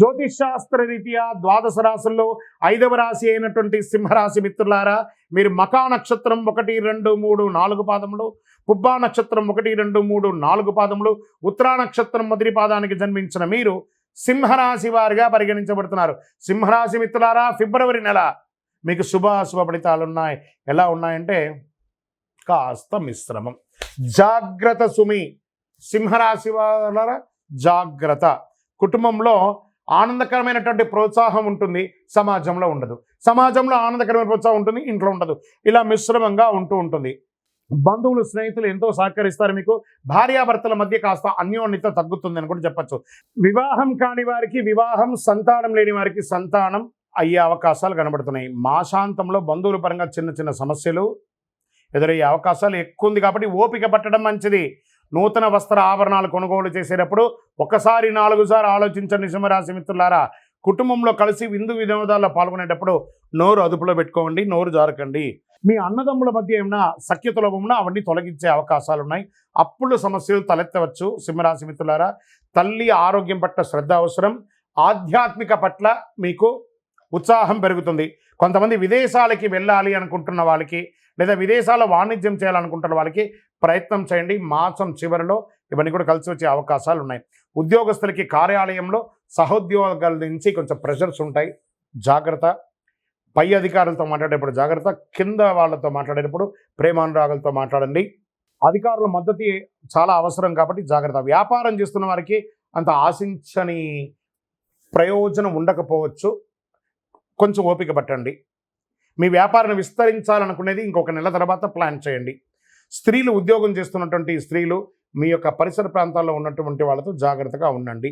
జ్యోతిష్ శాస్త్ర రీత్యా ద్వాదశ రాశుల్లో 5వ రాశి అయినటువంటి సింహరాశి మిత్రులారా, మీరు మకా నక్షత్రం 1, 2, 3, 4 పాదములు, పుబ్బా నక్షత్రం 1, 2, 3, 4 పాదములు, ఉత్తరా నక్షత్రం మొదటి పాదానికి జన్మించిన మీరు సింహరాశి వారిగా పరిగణించబడుతున్నారు. సింహరాశి మిత్రులారా, ఫిబ్రవరి నెల మీకు శుభాశుభ ఫలితాలు ఉన్నాయి. ఎలా ఉన్నాయంటే కాస్త మిశ్రమం. జాగ్రత్త సుమి. సింహరాశి వార జాగ్రత్త. కుటుంబంలో ఆనందకరమైనటువంటి ప్రోత్సాహం ఉంటుంది, సమాజంలో ఉండదు. సమాజంలో ఆనందకరమైన ప్రోత్సాహం ఉంటుంది, ఇంట్లో ఉండదు. ఇలా మిశ్రమంగా ఉంటుంది. బంధువులు, స్నేహితులు ఎంతో సహకరిస్తారు మీకు. భార్యాభర్తల మధ్య కాస్త అన్యోన్యత తగ్గుతుంది అని కూడా చెప్పచ్చు. వివాహం కాని వారికి వివాహం, సంతానం లేని వారికి సంతానం అయ్యే అవకాశాలు కనబడుతున్నాయి. మాసాంతంలో బంధువుల పరంగా చిన్న సమస్యలు ఎదురయ్యే అవకాశాలు ఎక్కువ ఉంది. కాబట్టి ఓపిక పట్టడం మంచిది. నూతన వస్త్ర ఆభరణాలు కొనుగోలు చేసేటప్పుడు ఒకసారి 4 సార్లు ఆలోచించండి సింహరాశి మిత్రులారా. కుటుంబంలో కలిసి విందు వినోదాల్లో పాల్గొనేటప్పుడు నోరు అదుపులో పెట్టుకోండి, నోరు జారకండి. మీ అన్నదమ్ముల మధ్య ఏమైనా సఖ్యతలో ఉన్నా అవన్నీ తొలగించే అవకాశాలు ఉన్నాయి. అప్పుల సమస్యలు తలెత్తవచ్చు. సింహరాశి మిత్రులారా, తల్లి ఆరోగ్యం పట్ల శ్రద్ధ అవసరం. ఆధ్యాత్మిక పట్ల మీకు ఉత్సాహం పెరుగుతుంది. కొంతమంది విదేశాలకి వెళ్ళాలి అనుకుంటున్న వాళ్ళకి, లేదా విదేశాల్లో వాణిజ్యం చేయాలనుకుంటున్న వాళ్ళకి ప్రయత్నం చేయండి. మాసం చివరిలో ఇవన్నీ కూడా కలిసి వచ్చే అవకాశాలు ఉన్నాయి. ఉద్యోగస్తులకి కార్యాలయంలో సహోద్యోగాల నుంచి కొంచెం ప్రెషర్స్ ఉంటాయి, జాగ్రత్త. పై అధికారులతో మాట్లాడేటప్పుడు జాగ్రత్త. కింద వాళ్ళతో మాట్లాడేటప్పుడు ప్రేమానురాగాలతో మాట్లాడండి. అధికారుల మద్దతు చాలా అవసరం కాబట్టి జాగ్రత్త. వ్యాపారం చేస్తున్న వారికి అంత ఆశించని ప్రయోజనం ఉండకపోవచ్చు, కొంచెం ఓపిక పట్టండి. మీ వ్యాపారాన్ని విస్తరించాలనుకునేది ఇంకొక నెల తర్వాత ప్లాన్ చేయండి. స్త్రీలు, ఉద్యోగం చేస్తున్నటువంటి స్త్రీలు మీ యొక్క పరిసర ప్రాంతాల్లో ఉన్నటువంటి వాళ్ళతో జాగ్రత్తగా ఉండండి.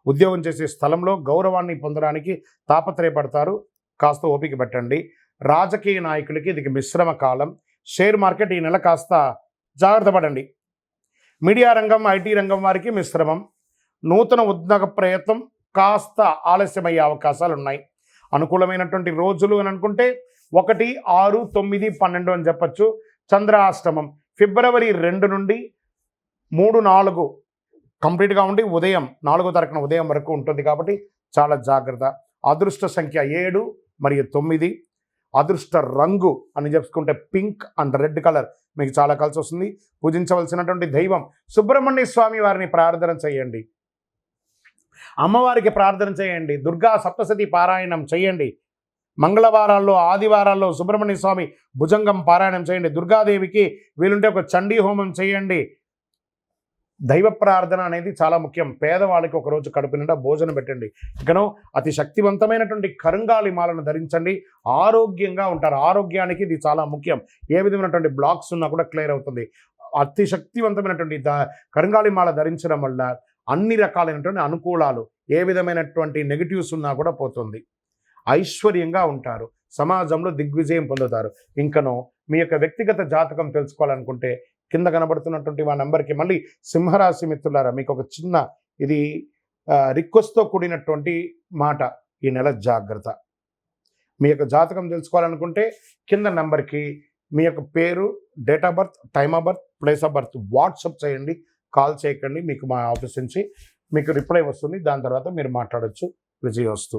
ఉద్యోగం చేసే స్థలంలో గౌరవాన్ని పొందడానికి తాపత్రయపడతారు, కాస్త ఓపిక పెట్టండి. రాజకీయ నాయకులకి ఇది మిశ్రమ కాలం. షేర్ మార్కెట్ ఈ నెల కాస్త జాగ్రత్త పడండి. మీడియా రంగం, ఐటీ రంగం వారికి మిశ్రమం. నూతన ఉద్యోగ ప్రయత్నం కాస్త ఆలస్యమయ్యే అవకాశాలు ఉన్నాయి. అనుకూలమైనటువంటి రోజులు అని అనుకుంటే 1, 6, 9, 12 అని చెప్పచ్చు. చంద్రాష్టమం ఫిబ్రవరి 2 నుండి 3, 4 కంప్లీట్గా ఉండి ఉదయం 4వ తారీఖున ఉదయం వరకు ఉంటుంది కాబట్టి చాలా జాగ్రత్త. అదృష్ట సంఖ్య 7 మరియు 9. అదృష్ట రంగు అని చెప్పుకుంటే పింక్ అండ్ రెడ్ కలర్ మీకు చాలా కలిసి వస్తుంది. పూజించవలసినటువంటి దైవం సుబ్రహ్మణ్య స్వామి వారిని ప్రార్థన చేయండి. అమ్మవారికి ప్రార్థన చేయండి. దుర్గా సప్తశతి పారాయణం చేయండి. మంగళవారాల్లో, ఆదివారాల్లో సుబ్రహ్మణ్య స్వామి భుజంగం పారాయణం చేయండి. దుర్గాదేవికి వీలుంటే ఒక చండీ హోమం చేయండి. దైవ ప్రార్థన అనేది చాలా ముఖ్యం. పేదవాళ్ళకి ఒకరోజు కడుపు నిండా భోజనం పెట్టండి. ఇకనో అతి శక్తివంతమైనటువంటి కరుంగాలి మాలను ధరించండి. ఆరోగ్యంగా ఉంటారు. ఆరోగ్యానికి ఇది చాలా ముఖ్యం. ఏ విధమైనటువంటి బ్లాక్స్ ఉన్నా కూడా క్లియర్ అవుతుంది. అతి శక్తివంతమైనటువంటి కరుంగాలి మాల ధరించడం వల్ల అన్ని రకాలైనటువంటి అనుకూలాలు, ఏ విధమైనటువంటి నెగిటివ్స్ ఉన్నా కూడా పోతుంది. ఐశ్వర్యంగా ఉంటారు. సమాజంలో దిగ్విజయం పొందుతారు. ఇంకనో మీ యొక్క వ్యక్తిగత జాతకం తెలుసుకోవాలనుకుంటే కింద కనబడుతున్నటువంటి మా నెంబర్కి మళ్ళీ సింహరాశి మిత్రులారా, మీకు ఒక చిన్న ఇది రిక్వెస్ట్తో కూడినటువంటి మాట. ఈ నెల జాగ్రత్త. మీ యొక్క జాతకం తెలుసుకోవాలనుకుంటే కింద నెంబర్కి మీ యొక్క పేరు, date of birth, time of birth, place of birth WhatsApp చేయండి. కాల్ చేయకండి. మీకు మా ఆఫీస్ నుంచి మీకు రిప్లై వస్తుంది. దాని తర్వాత మీరు మాట్లాడొచ్చు. విజయవస్తు.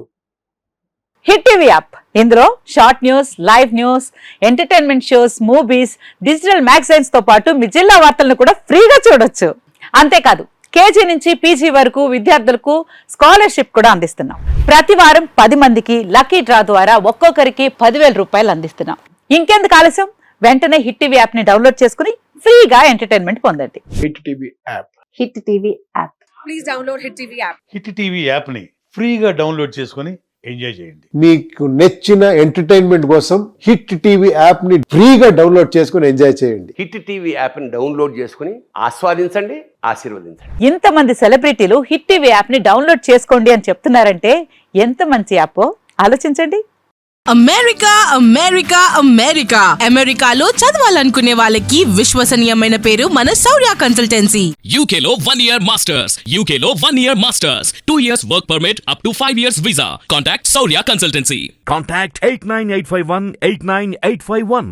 హిట్ టీవీ యాప్, ఇందులో short news, live news, entertainment shows, movies, digital magazines తో పాటు మీ జిల్లా వార్తలను కూడా ఫ్రీగా చూడొచ్చు. అంతేకాదు కేజీ నుంచి పీజీ వరకు విద్యార్థులకు స్కాలర్షిప్ కూడా అందిస్తున్నాం. ప్రతి వారం 10 మందికి లక్కీ డ్రా ద్వారా ఒక్కొక్కరికి 10,000 రూపాయలు అందిస్తున్నాం. ఇంకెందుకు ఆలస్యం, వెంటనే హిట్ టీవీ యాప్ ని డౌన్లోడ్ చేసుకుని ఫ్రీగా ఎంటర్టైన్మెంట్ పొందండి. Hit TV app. Hit TV app. Please download hit TV app. Hit TV app ని ఫ్రీగా డౌన్లోడ్ చేసుకుని ఎంజాయ్ చేయండి. మీకు నచ్చిన ఎంటర్టైన్మెంట్ కోసం హిట్ టీవీ యాప్ ని ఫ్రీగా డౌన్లోడ్ చేసుకుని ఎంజాయ్ చేయండి. హిట్ టీవీ యాప్ ని డౌన్లోడ్ చేసుకుని ఆస్వాదించండి, ఆశీర్వదించండి. ఇంతమంది సెలబ్రిటీలు హిట్ టీవీ యాప్ ని డౌన్లోడ్ చేసుకోండి అని చెప్తున్నారంటే ఎంత మంచి యాప్ ఆలోచించండి. అమెరికా అమెరికా అమెరికా అమెరికాలో చదవాలనుకునే వాళ్ళకి విశ్వసనీయమైన పేరు మన శౌర్య కన్సల్టెన్సీ. UK లో 1 year masters, UK లో 1 year masters, 2 years work permit up to 5 years visa. Contact Saurya Consultancy. Contact 89851 89851.